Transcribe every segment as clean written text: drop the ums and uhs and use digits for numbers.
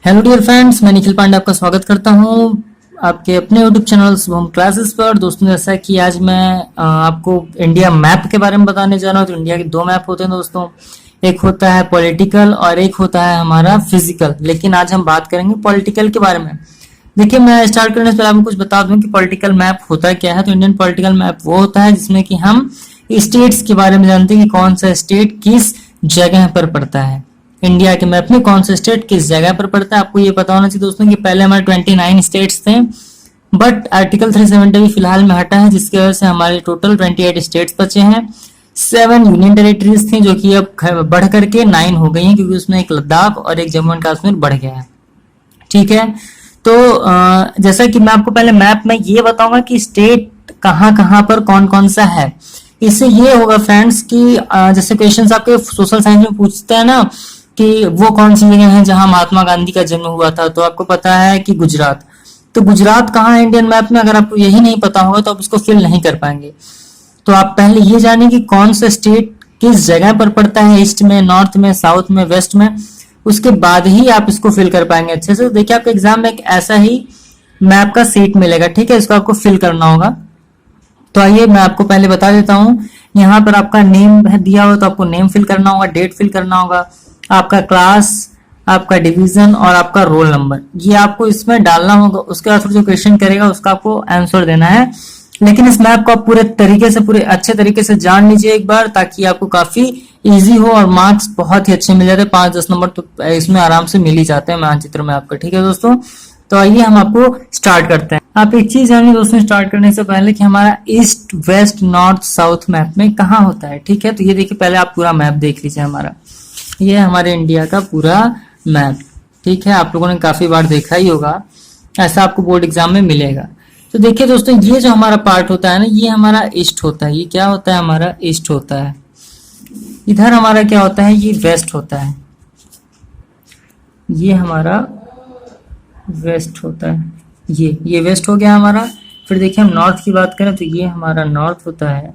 Hello dear friends, मैं निखिल पांडे आपका स्वागत करता हूं आपके अपने यूट्यूब चैनल शुभम क्लासेस पर। दोस्तों, जैसा कि आज मैं आपको इंडिया मैप के बारे में बताने जा रहा हूं। तो इंडिया के दो मैप होते हैं दोस्तों, एक होता है पॉलिटिकल और एक होता है हमारा फिजिकल। लेकिन आज हम बात करेंगे पॉलिटिकल के बारे में। देखिए, मैं स्टार्ट करने से पहले आपको कुछ बता दूं कि पॉलिटिकल मैप होता क्या है। तो इंडियन पॉलिटिकल मैप वो होता है जिसमें कि हम स्टेट्स के बारे में जानते हैं कि कौन सा स्टेट किस जगह पर पड़ता है। इंडिया के मैप में कौन सा स्टेट किस जगह पर पड़ता है, आपको ये पता होना चाहिए दोस्तों कि पहले हमारे 29 स्टेट्स थे, बट आर्टिकल 370 भी फिलहाल में हटा है, जिसकी वजह से हमारे टोटल 28 स्टेट्स बचे हैं। 7 यूनियन टेरिटरीज थी जो कि अब बढ़ करके 9 हो गई हैं, क्योंकि उसमें एक लद्दाख और एक जम्मू एंड कश्मीर बढ़ गया है। ठीक है, तो जैसा कि मैं आपको पहले मैप में ये बताऊंगा कि स्टेट कहाँ कहाँ पर कौन कौन सा है। इससे ये होगा फ्रेंड्स कि जैसे क्वेश्चंस आपके सोशल साइंस में पूछते हैं ना कि वो कौन सी जगह है जहां महात्मा गांधी का जन्म हुआ था, तो आपको पता है कि गुजरात। तो गुजरात कहाँ है इंडियन मैप में, अगर आपको यही नहीं पता होगा तो आप उसको फिल नहीं कर पाएंगे। तो आप पहले ये जानें कि कौन सा स्टेट किस जगह पर पड़ता है, ईस्ट में, नॉर्थ में, साउथ में, वेस्ट में। उसके बाद ही आप इसको फिल कर पाएंगे अच्छे से। देखिए, आपको एग्जाम में एक ऐसा ही मैप का सीट मिलेगा, ठीक है, इसको आपको फिल करना होगा। तो आइए मैं आपको पहले बता देता हूँ। यहाँ पर आपका नेम दिया हुआ, तो आपको नेम फिल करना होगा, डेट फिल करना होगा, आपका क्लास, आपका डिवीजन और आपका रोल नंबर, ये आपको इसमें डालना होगा। उसके बाद जो क्वेश्चन करेगा उसका आपको आंसर देना है। लेकिन इस मैप को आप पूरे तरीके से, पूरे अच्छे तरीके से जान लीजिए एक बार, ताकि आपको काफी इजी हो और मार्क्स बहुत ही अच्छे मिल जाते हैं। 5-10 नंबर तो इसमें आराम से मिल ही जाते हैं मानचित्र में आपका। ठीक है दोस्तों, तो आइए हम आपको स्टार्ट करते हैं। आप एक चीज जानिए दोस्तों स्टार्ट करने से पहले कि हमारा east, west, north, south map में कहाँ होता है। ठीक है, तो ये देखिए, पहले आप पूरा मैप देख लीजिए हमारा। ये हमारे इंडिया का पूरा मैप, ठीक है, आप लोगों ने काफी बार देखा ही होगा, ऐसा आपको बोर्ड एग्जाम में मिलेगा। तो देखिए दोस्तों, ये जो हमारा पार्ट होता है ना, ये हमारा ईस्ट होता है। ये क्या होता है, हमारा ईस्ट होता है। इधर हमारा क्या होता है, ये वेस्ट होता है। ये हमारा वेस्ट होता है। ये वेस्ट हो गया हमारा। फिर देखिए, हम नॉर्थ की बात करें तो ये हमारा नॉर्थ होता है।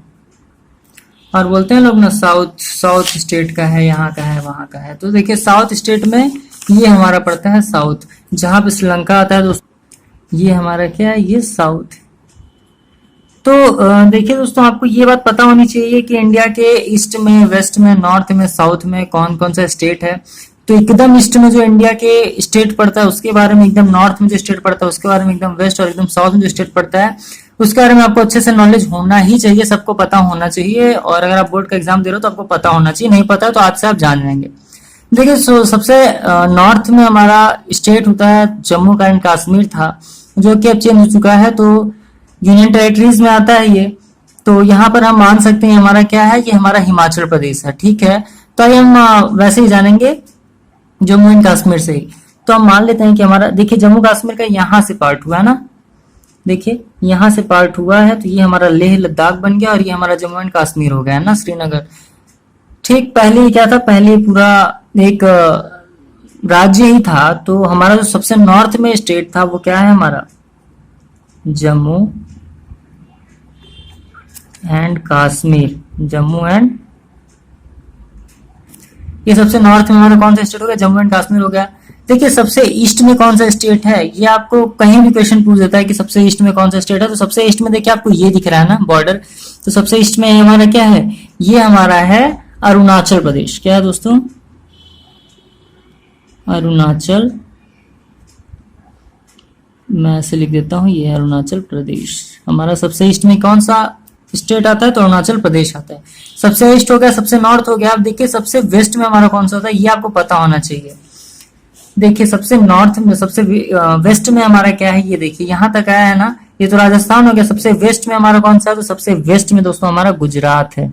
और बोलते हैं लोग ना, साउथ स्टेट का है, यहाँ का है, वहां का है। तो देखिए, साउथ स्टेट में ये हमारा पड़ता है साउथ, जहां पे श्रीलंका आता है दोस्तों। ये हमारा क्या है, ये साउथ। तो देखिए दोस्तों, आपको ये बात पता होनी चाहिए कि इंडिया के ईस्ट में, वेस्ट में, नॉर्थ में, साउथ में कौन कौन सा स्टेट है। तो एकदम ईस्ट में जो इंडिया के स्टेट पड़ता है उसके बारे में, एकदम नॉर्थ में जो स्टेट पड़ता है उसके बारे में, एकदम वेस्ट और एकदम साउथ में जो स्टेट पड़ता है उसके बारे में आपको अच्छे से नॉलेज होना ही चाहिए, सबको पता होना चाहिए। और अगर आप बोर्ड का एग्जाम दे रहे हो तो आपको पता होना चाहिए, नहीं पता तो आज से आप जान जाएंगे। देखिए, सबसे नॉर्थ में हमारा स्टेट होता है जम्मू एंड कश्मीर था, जो कि अब चेंज हो चुका है, तो यूनियन टेरिटरीज में आता है ये। तो यहाँ पर हम मान सकते हैं हमारा क्या है, ये हमारा हिमाचल प्रदेश है। ठीक है, तो आइए हम वैसे ही जानेंगे जम्मू एंड कश्मीर से ही। तो हम मान लेते हैं कि हमारा, देखिए, जम्मू कश्मीर का यहाँ से पार्ट हुआ है ना, देखिए यहाँ से पार्ट हुआ है, तो ये हमारा लेह लद्दाख बन गया और ये हमारा जम्मू एंड कश्मीर हो गया है ना, श्रीनगर। ठीक, पहले क्या था, पहले पूरा एक राज्य ही था। तो हमारा जो सबसे नॉर्थ में स्टेट था वो क्या है, हमारा जम्मू एंड कश्मीर। जम्मू एंड, ये सबसे नॉर्थ में हमारा कौन सा स्टेट हो गया, जम्मू एंड कश्मीर हो गया। देखिए, सबसे ईस्ट में कौन सा स्टेट है, ये आपको कहीं भी क्वेश्चन पूछ देता है कि सबसे ईस्ट में कौन सा स्टेट है। तो सबसे ईस्ट में देखिए, आपको ये दिख रहा है ना बॉर्डर, तो सबसे ईस्ट में हमारा क्या है, ये हमारा है अरुणाचल प्रदेश। क्या है दोस्तों, अरुणाचल, मैं ऐसे लिख देता हूं, ये अरुणाचल प्रदेश। हमारा सबसे ईस्ट में कौन सा स्टेट आता है, तो अरुणाचल प्रदेश आता है। सबसे ईस्ट हो गया, सबसे नॉर्थ हो गया। अब देखिए, सबसे वेस्ट में हमारा कौन सा होता है, ये आपको पता होना चाहिए। देखिए, सबसे नॉर्थ में, सबसे वेस्ट में हमारा क्या है, ये देखिए यहाँ तक आया है ना, ये तो राजस्थान हो गया। सबसे वेस्ट में हमारा कौन सा है, तो सबसे वेस्ट में दोस्तों हमारा गुजरात है।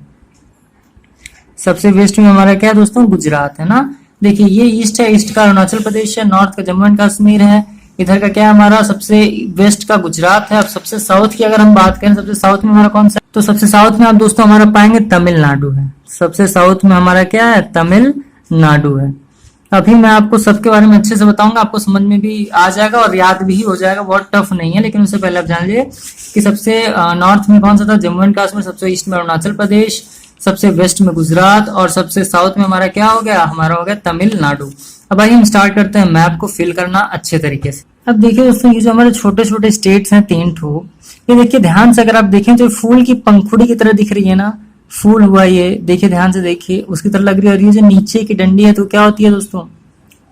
सबसे वेस्ट में हमारा क्या है दोस्तों, गुजरात है ना। देखिए, ये ईस्ट है, ईस्ट का अरुणाचल प्रदेश है, नॉर्थ का जम्मू एंड कश्मीर है, इधर का क्या है हमारा, सबसे वेस्ट का गुजरात है। अब सबसे साउथ की अगर हम बात करें, सबसे साउथ में हमारा कौन सा, तो सबसे साउथ में आप दोस्तों हमारा पाएंगे तमिलनाडु है। सबसे साउथ में हमारा क्या है, तमिलनाडु है। अभी मैं आपको सबके बारे में अच्छे से बताऊंगा, आपको समझ में भी आ जाएगा और याद भी हो जाएगा, बहुत टफ नहीं है। लेकिन उससे पहले आप जान लीजिए कि सबसे नॉर्थ में कौन सा था, जम्मू एंड कश्मीर। सबसे ईस्ट में अरुणाचल प्रदेश, सबसे वेस्ट में गुजरात और सबसे साउथ में हमारा क्या हो गया, हमारा हो गया तमिलनाडु। अब आइए हम स्टार्ट करते हैं मैप को फिल करना अच्छे तरीके से। अब देखिए दोस्तों, ये जो हमारे छोटे छोटे स्टेट्स हैं 3 ठो, ये देखिए ध्यान से अगर आप देखें तो फूल की पंखुड़ी की तरह दिख रही है ना, फूल हुआ ये, देखिए ध्यान से देखिए उसकी तरह लग रही है। और ये जो नीचे की डंडी है तो क्या होती है दोस्तों,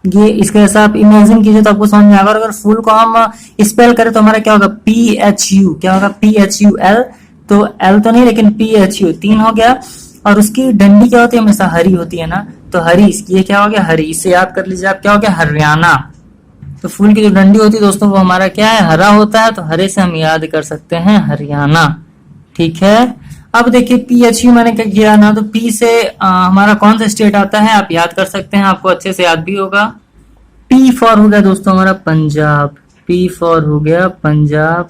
ये इसके जैसा आप इमेजिन कीजिए तो आपको समझ में आएगा। और अगर फूल को हम स्पेल करें तो हमारा क्या होगा, PHU, क्या होगा, PHUL। तो L तो नहीं लेकिन PHU 3 हो गया। और उसकी डंडी क्या होती है, हमेशा हरी होती है ना, तो हरी, ये क्या हो गया, हरी। इसे याद कर लीजिए आप, क्या हो गया, हरियाणा। तो फूल की जो डंडी होती है दोस्तों वो हमारा क्या है, हरा होता है, तो हरे से हम याद कर सकते हैं हरियाणा। ठीक है। अब देखिए PHU मैंने क्या किया ना, तो P से हमारा कौन सा स्टेट आता है आप याद कर सकते हैं, आपको अच्छे से याद भी होगा। P फॉर हो गया दोस्तों हमारा पंजाब, P फॉर हो गया पंजाब।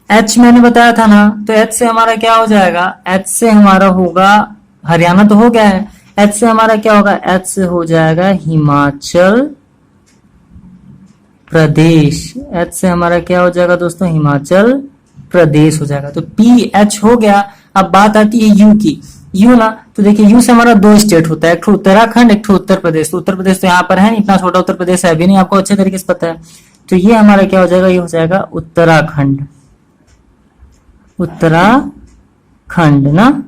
H मैंने बताया था ना, तो H से हमारा क्या हो जाएगा, H से हमारा होगा, हरियाणा तो हो गया है, H से हमारा क्या होगा, H से हो जाएगा हिमाचल प्रदेश। H से हमारा क्या हो जाएगा दोस्तों, हिमाचल प्रदेश हो जाएगा। तो PH हो गया। अब बात आती है U की, U ना, तो देखिए U से हमारा 2 स्टेट होता है, एक तो उत्तराखंड, एक तो उत्तर प्रदेश। तो उत्तर प्रदेश तो यहाँ पर है नहीं, इतना छोटा उत्तर प्रदेश है भी नहीं, आपको अच्छे तरीके से पता है। तो ये हमारा क्या हो जाएगा, ये हो जाएगा उत्तराखंड, उत्तराखंड ना,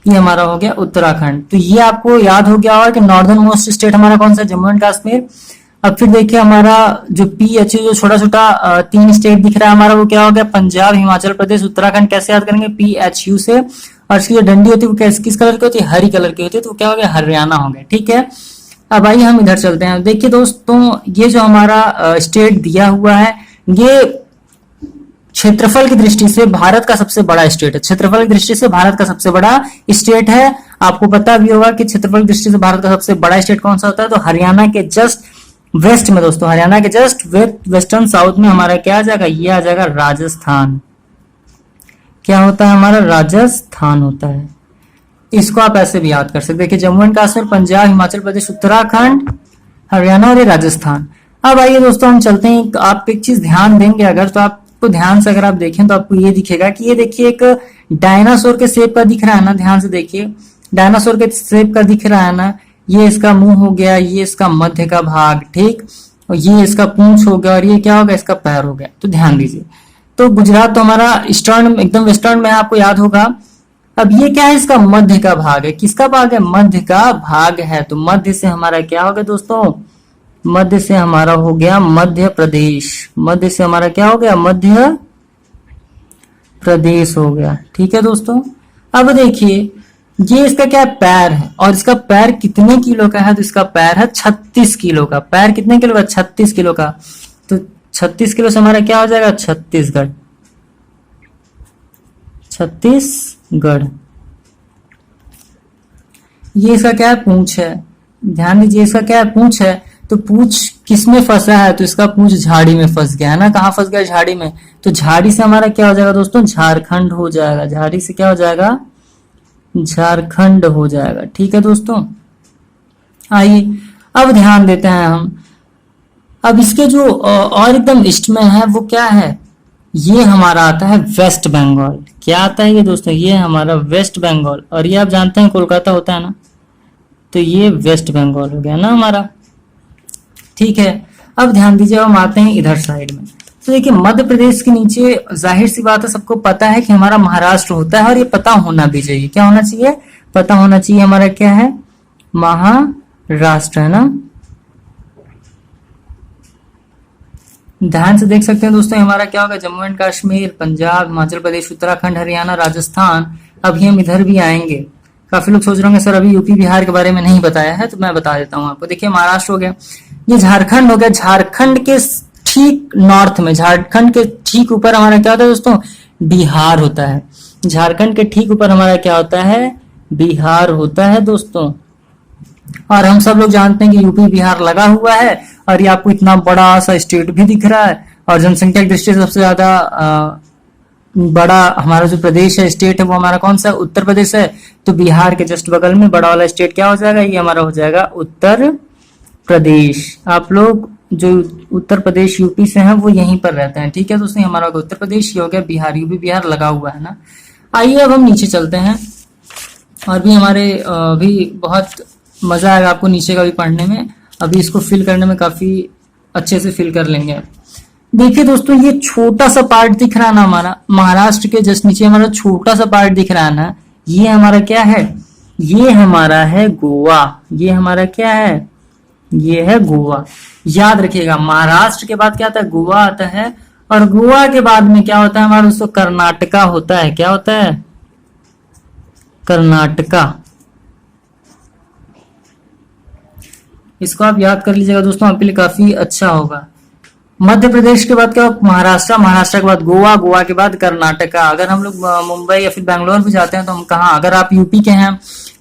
ये हमारा हो गया उत्तराखंड। तो ये आपको याद हो गया होगा कि नॉर्दर्न मोस्ट स्टेट हमारा कौन सा, जम्मू एंड कश्मीर। अब फिर देखिए हमारा जो PH जो छोटा छोटा 3 स्टेट दिख रहा है हमारा, वो क्या हो गया, पंजाब, हिमाचल प्रदेश, उत्तराखंड। कैसे याद करेंगे, PHU से। और इसकी जो डंडी होती है वो किस कलर की होती है, हरी कलर की होती है, तो क्या हो गया, हरियाणा हो गया। ठीक है। अब आइए हम इधर चलते हैं। देखिए दोस्तों, ये जो हमारा स्टेट दिया हुआ है, ये क्षेत्रफल की दृष्टि से भारत का सबसे बड़ा स्टेट है। क्षेत्रफल की दृष्टि से भारत का सबसे बड़ा स्टेट है। आपको पता भी होगा कि क्षेत्रफल की दृष्टि से भारत का सबसे बड़ा स्टेट कौन सा होता है, तो हरियाणा के जस्ट वेस्ट में दोस्तों, हरियाणा के जस्ट वेस्टर्न साउथ में हमारा क्या आ जाएगा, ये आ जाएगा राजस्थान। क्या होता है हमारा, राजस्थान होता है। इसको आप ऐसे भी याद कर सकते हैं। देखिए जम्मू एंड कश्मीर, पंजाब, हिमाचल प्रदेश, उत्तराखंड, हरियाणा और ये राजस्थान। अब आइए दोस्तों हम चलते हैं, आप एक चीज ध्यान देंगे अगर, तो आपको ध्यान से अगर आप देखें तो आपको ये दिखेगा कि ये देखिए एक डायनासोर के शेप का दिख रहा है ना, ध्यान से देखिए, डायनासोर के शेप का दिख रहा है ना। ये इसका मुंह हो गया, ये इसका मध्य का भाग, ठीक, और ये इसका पूंछ हो गया, और ये क्या होगा, इसका पैर हो गया। तो ध्यान दीजिए, तो गुजरात तो हमारा ईस्टर्न, एकदम वेस्टर्न में, आपको याद होगा। अब ये क्या है, इसका मध्य का भाग है। किसका भाग है, मध्य का भाग है। तो मध्य से हमारा क्या हो गया दोस्तों, मध्य से हमारा हो गया मध्य प्रदेश। मध्य से हमारा क्या हो गया, मध्य प्रदेश हो गया। ठीक है दोस्तों। अब देखिए ये इसका क्या है, पैर है, और इसका पैर कितने किलो का है, तो इसका पैर है 36 किलो का। पैर कितने किलो का, 36 किलो का। तो 36 किलो से हमारा क्या हो जाएगा, छत्तीसगढ़, छत्तीसगढ़। ये इसका क्या है, पूंछ है। ध्यान दीजिए, इसका क्या है, पूंछ है। तो पूंछ किसमें फंसा है, तो इसका पूंछ झाड़ी में फंस गया है ना। कहाँ फंस गया, झाड़ी में। तो झाड़ी से हमारा क्या हो जाएगा दोस्तों, झारखंड हो जाएगा। झाड़ी से क्या हो जाएगा, झारखंड हो जाएगा। ठीक है दोस्तों। आइए अब ध्यान देते हैं हम, अब इसके जो और एकदम ईस्ट में है वो क्या है, ये हमारा आता है वेस्ट बंगाल। क्या आता है ये दोस्तों, ये हमारा वेस्ट बंगाल। और ये आप जानते हैं कोलकाता होता है ना, तो ये वेस्ट बंगाल हो गया ना हमारा। ठीक है। अब ध्यान दीजिए, हम आते हैं इधर साइड में। तो देखिए मध्य प्रदेश के नीचे जाहिर सी बात है, सबको पता है कि हमारा महाराष्ट्र होता है, और ये पता होना भी चाहिए। क्या होना चाहिए, पता होना चाहिए हमारा क्या है, महाराष्ट्र है ना। ध्यान से देख सकते हैं दोस्तों, हमारा क्या होगा, जम्मू एंड कश्मीर, पंजाब, हिमाचल प्रदेश, उत्तराखंड, हरियाणा, राजस्थान। अभी हम इधर भी आएंगे। काफी लोग सोच रहे होंगे सर अभी यूपी बिहार के बारे में नहीं बताया है, तो मैं बता देता हूँ आपको। देखिए महाराष्ट्र हो गया, ये झारखंड हो गया। झारखंड के ठीक नॉर्थ में, झारखंड के ठीक ऊपर हमारा क्या होता है दोस्तों, बिहार होता है। झारखंड के ठीक ऊपर हमारा क्या होता है, बिहार होता है दोस्तों। और हम सब लोग जानते हैं कि यूपी बिहार लगा हुआ है, और ये आपको इतना बड़ा सा स्टेट भी दिख रहा है। और जनसंख्या की दृष्टि से सबसे ज्यादा बड़ा हमारा जो प्रदेश है, स्टेट है, वो हमारा कौन सा, उत्तर प्रदेश है। तो बिहार के जस्ट बगल में बड़ा वाला स्टेट क्या हो जाएगा, ये हमारा हो जाएगा उत्तर प्रदेश। आप लोग जो उत्तर प्रदेश यूपी से हैं वो यहीं पर रहते हैं। ठीक है दोस्तों, हमारा उत्तर प्रदेश ही हो गया, बिहार, यूपी बिहार लगा हुआ है ना। आइए अब हम नीचे चलते हैं, और भी हमारे भी बहुत मजा आएगा आपको नीचे का भी पढ़ने में। अभी इसको फिल करने में काफी अच्छे से फिल कर लेंगे। देखिए दोस्तों, ये छोटा सा पार्ट दिख रहा है ना हमारा, महाराष्ट्र के जस्ट नीचे हमारा छोटा सा पार्ट दिख रहा है ना, ये हमारा क्या है? ये हमारा है गोवा। ये हमारा क्या है? ये है गोवा। याद रखिएगा, महाराष्ट्र के बाद क्या आता है? गोवा आता है, और गोवा के बाद में क्या होता है हमारा दोस्तों? कर्नाटका होता है। क्या होता है? कर्नाटका। इसको आप याद कर लीजिएगा दोस्तों, आपके लिए काफी अच्छा होगा। मध्य प्रदेश के बाद क्या होगा? महाराष्ट्र। महाराष्ट्र के बाद गोवा। गोवा के बाद कर्नाटका। अगर हम लोग मुंबई या फिर बैंगलोर भी जाते हैं तो हम कहाँ? अगर आप यूपी के हैं,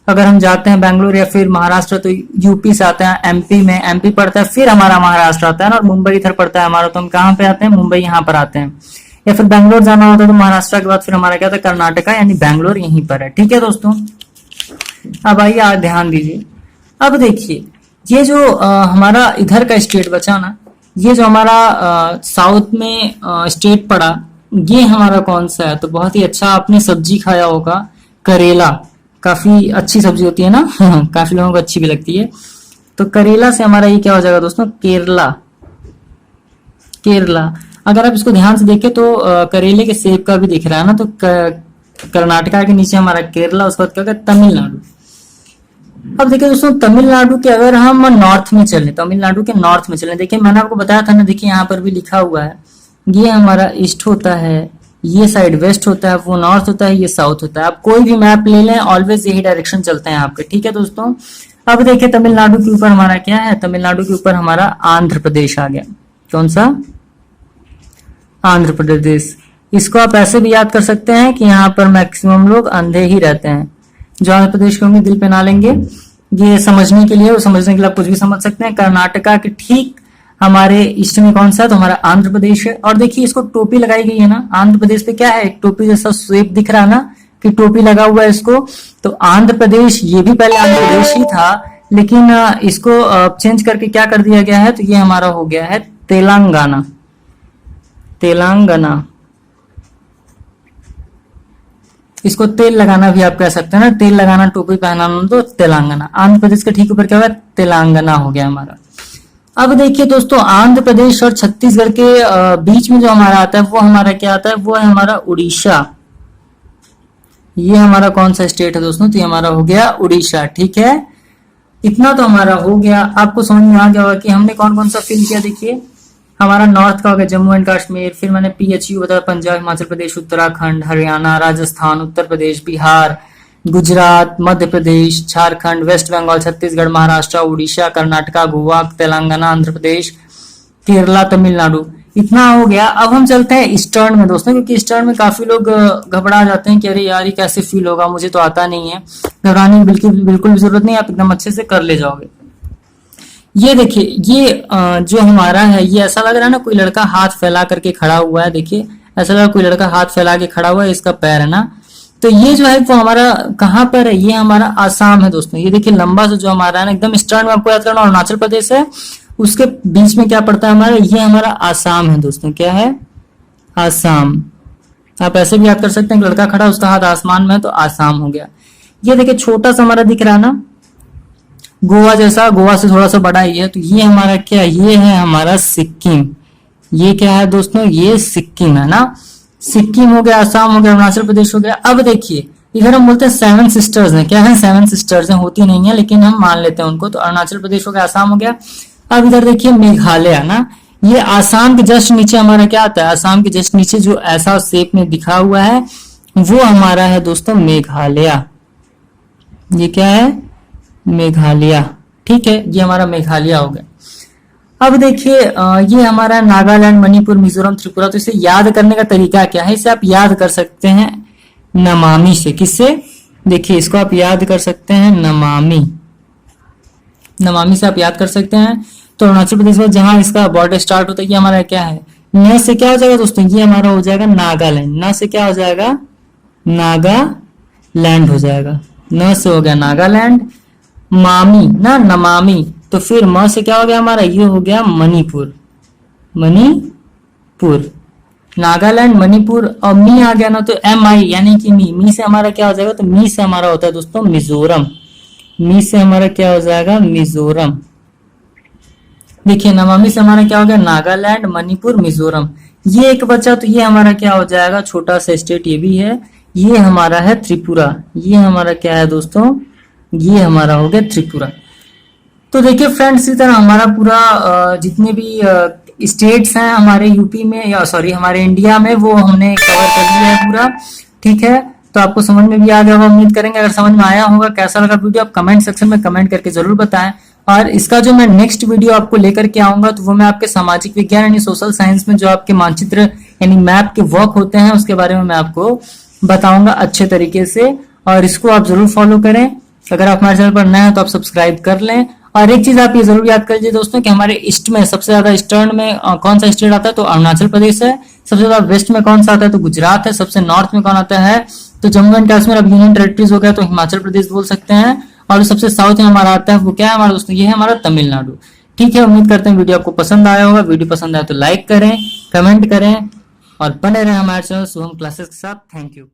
अगर हम जाते हैं बैंगलोर या फिर महाराष्ट्र, तो यूपी से आते हैं एमपी में, एमपी पड़ता है, फिर हमारा महाराष्ट्र आता है ना, और मुंबई इधर पड़ता है हमारा, तो हम कहाँ पे आते हैं? मुंबई यहाँ पर आते हैं। या फिर बैंगलोर जाना होता है तो महाराष्ट्र के बाद फिर हमारा क्या था? कर्नाटका, यानी बैंगलोर यहीं पर है। ठीक है दोस्तों, अब आइए ध्यान दीजिए। अब देखिए, ये जो हमारा इधर का स्टेट बचा ना, ये जो हमारा साउथ में स्टेट पड़ा, ये हमारा कौन सा है? तो बहुत ही अच्छा आपने सब्जी खाया होगा, करेला। काफी अच्छी सब्जी होती है ना काफी लोगों को अच्छी भी लगती है। तो करेला से हमारा ये क्या हो जाएगा दोस्तों? केरला। केरला। अगर आप इसको ध्यान से देखें तो करेले के सेब का भी दिख रहा है ना, तो कर्नाटका के नीचे हमारा केरला, उसके बाद क्या होगा? तमिलनाडु। अब देखिए दोस्तों, तमिलनाडु के अगर हम नॉर्थ में चले, तमिलनाडु के नॉर्थ में चले, देखिए मैंने आपको बताया था ना, देखिए यहाँ पर भी लिखा हुआ है, ये हमारा ईस्ट होता है, ये साइड वेस्ट होता है, वो नॉर्थ होता है, ये साउथ होता है। आप कोई भी मैप ले लें, ऑलवेज यही डायरेक्शन चलते हैं आपके। ठीक है दोस्तों, अब देखिए तमिलनाडु के ऊपर हमारा क्या है? तमिलनाडु के ऊपर हमारा आंध्र प्रदेश आ गया। कौन सा? आंध्र प्रदेश। इसको आप ऐसे भी याद कर सकते हैं कि यहाँ पर मैक्सिमम लोग अंधे ही रहते हैं। जो आंध्र प्रदेश के होंगे दिल पे ना लेंगे, ये समझने के लिए, वो समझने के लिए आप कुछ भी समझ सकते हैं। कर्नाटका के ठीक हमारे ईस्ट में कौन सा है? तो हमारा आंध्र प्रदेश है। और देखिए इसको टोपी लगाई गई है ना, आंध्र प्रदेश पे क्या है? एक टोपी जैसा शेप दिख रहा है ना, कि टोपी लगा हुआ है इसको। तो आंध्र प्रदेश, ये भी पहले आंध्र प्रदेश ही था, लेकिन इसको चेंज करके क्या कर दिया गया है? तो ये हमारा हो गया है तेलंगाना। तेलंगाना। इसको तेल लगाना भी आप कह सकते हैं ना, तेल लगाना, टोपी पहनाना, तो तेलंगाना। आंध्र प्रदेश के ठीक ऊपर क्या हुआ? तेलंगाना हो गया हमारा। अब देखिए दोस्तों, आंध्र प्रदेश और छत्तीसगढ़ के बीच में जो हमारा आता है, वो हमारा क्या आता है? वो है हमारा उड़ीसा। ये हमारा कौन सा स्टेट है दोस्तों? तो ये हमारा हो गया उड़ीसा। ठीक है, इतना तो हमारा हो गया। आपको समझ में आ गया होगा कि हमने कौन कौन सा फिल किया। देखिए हमारा नॉर्थ का हो गया जम्मू एंड कश्मीर, फिर मैंने PHU बताया, पंजाब, हिमाचल प्रदेश, उत्तराखंड, हरियाणा, राजस्थान, उत्तर प्रदेश, बिहार, गुजरात, मध्य प्रदेश, झारखंड, वेस्ट बंगाल, छत्तीसगढ़, महाराष्ट्र, उड़ीसा, कर्नाटका, गोवा, तेलंगाना, आंध्र प्रदेश, केरला, तमिलनाडु। इतना हो गया। अब हम चलते हैं ईस्टर्न में दोस्तों, क्योंकि ईस्टर्न में काफी लोग घबरा जाते हैं कि अरे यार ये कैसे फील होगा, मुझे तो आता नहीं है। घबराने की बिल्कुल भी जरूरत नहीं, आप एकदम अच्छे से कर ले जाओगे। ये देखिए, ये जो हमारा है, ये ऐसा लग रहा है ना कोई लड़का हाथ फैला करके खड़ा हुआ है। देखिए ऐसा लग रहा है कोई लड़का हाथ फैला के खड़ा हुआ है, इसका पैर है ना। तो ये जो है वो हमारा कहाँ पर है? ये हमारा आसाम है दोस्तों। ये देखिए लंबा सा जो हमारा है ना, एकदम ईस्टर्न में आपको याद करना, अरुणाचल प्रदेश है, उसके बीच में क्या पड़ता है हमारा? ये हमारा आसाम है दोस्तों। क्या है? आसाम। आप ऐसे भी याद कर सकते हैं कि लड़का खड़ा, उसका हाथ आसमान में है, तो आसाम हो गया। ये देखिए छोटा सा हमारा दिख रहा है ना, गोवा जैसा, गोवा से थोड़ा सा बड़ा ही है। तो ये हमारा क्या? ये है हमारा सिक्किम। ये क्या है दोस्तों? ये सिक्किम है ना। सिक्किम हो गया, आसाम हो गया, अरुणाचल प्रदेश हो गया। अब देखिए इधर हम बोलते हैं 7 सिस्टर्स हैं। क्या है? 7 सिस्टर्स हैं, होती नहीं है लेकिन हम मान लेते हैं उनको। तो अरुणाचल प्रदेश हो गया, आसाम हो गया। अब इधर देखिए मेघालय ना, ये आसाम के जस्ट नीचे हमारा क्या आता है? आसाम के जस्ट नीचे जो ऐसा शेप में दिखा हुआ है, वो हमारा है दोस्तों मेघालय। ये क्या है? मेघालय। ठीक है, ये हमारा मेघालय हो गया। अब देखिए ये हमारा नागालैंड, मणिपुर, मिजोरम, त्रिपुरा। तो इसे याद करने का तरीका क्या है? इसे आप याद कर सकते हैं नमामि से। किससे? देखिए इसको आप याद कर सकते हैं नमामि। नमामि से आप याद कर सकते हैं। तो अरुणाचल प्रदेश में जहां इसका बॉर्डर स्टार्ट होता है, ये हमारा क्या है? न से क्या हो जाएगा दोस्तों? ये हमारा हो जाएगा नागालैंड। न से क्या हो जाएगा? नागालैंड हो जाएगा। न से हो गया नागालैंड। मामी ना, नमामि। तो फिर म से क्या हो गया हमारा? ये हो गया मणिपुर। मणिपुर, नागालैंड, मणिपुर। और मी आ गया ना, तो MI यानी कि मी से हमारा क्या हो जाएगा? तो मी से हमारा होता है दोस्तों मिजोरम। मी से हमारा क्या हो जाएगा? मिजोरम। देखिए नमामि से हमारा क्या हो गया, नागालैंड, मणिपुर, मिजोरम। ये एक बचा, तो ये हमारा क्या हो जाएगा, छोटा सा स्टेट ये भी है, ये हमारा है त्रिपुरा। ये हमारा क्या है दोस्तों, ये हमारा हो गया त्रिपुरा। तो देखिए फ्रेंड्स, इसी तरह हमारा पूरा जितने भी स्टेट्स हैं हमारे यूपी में, या सॉरी हमारे इंडिया में, वो हमने कवर कर लिया है पूरा। ठीक है, तो आपको समझ में भी आ गया होगा, उम्मीद करेंगे। अगर समझ में आया होगा, कैसा लगा वीडियो, आप कमेंट सेक्शन में कमेंट करके जरूर बताएं। और इसका जो मैं नेक्स्ट वीडियो आपको लेकर के आऊंगा, तो वो मैं आपके सामाजिक विज्ञान यानी सोशल साइंस में जो आपके मानचित्र यानी मैप के वर्क होते हैं, उसके बारे में मैं आपको बताऊंगा अच्छे तरीके से। और इसको आप जरूर फॉलो करें। अगर आप हमारे चैनल पर नए हैं तो आप सब्सक्राइब कर लें। और एक चीज आप ये जरूर याद कर लीजिए दोस्तों कि हमारे ईस्ट में सबसे ज्यादा ईस्टर्न में कौन सा स्टेट आता है, तो अरुणाचल प्रदेश है। सबसे ज्यादा वेस्ट में कौन सा आता है, तो गुजरात है। सबसे नॉर्थ में कौन आता है, तो जम्मू एंड कश्मीर। अब यूनियन टेरिटरीज हो गया तो हिमाचल प्रदेश बोल सकते हैं। और जो सबसे साउथ में हमारा आता है वो क्या है हमारा दोस्तों, ये है हमारा तमिलनाडु। ठीक है, उम्मीद करते हैं वीडियो आपको पसंद आया होगा। वीडियो पसंद आया तो लाइक करें, कमेंट करें और बने रहे हमारे चैनल शुभम क्लासेस के साथ। Thank you.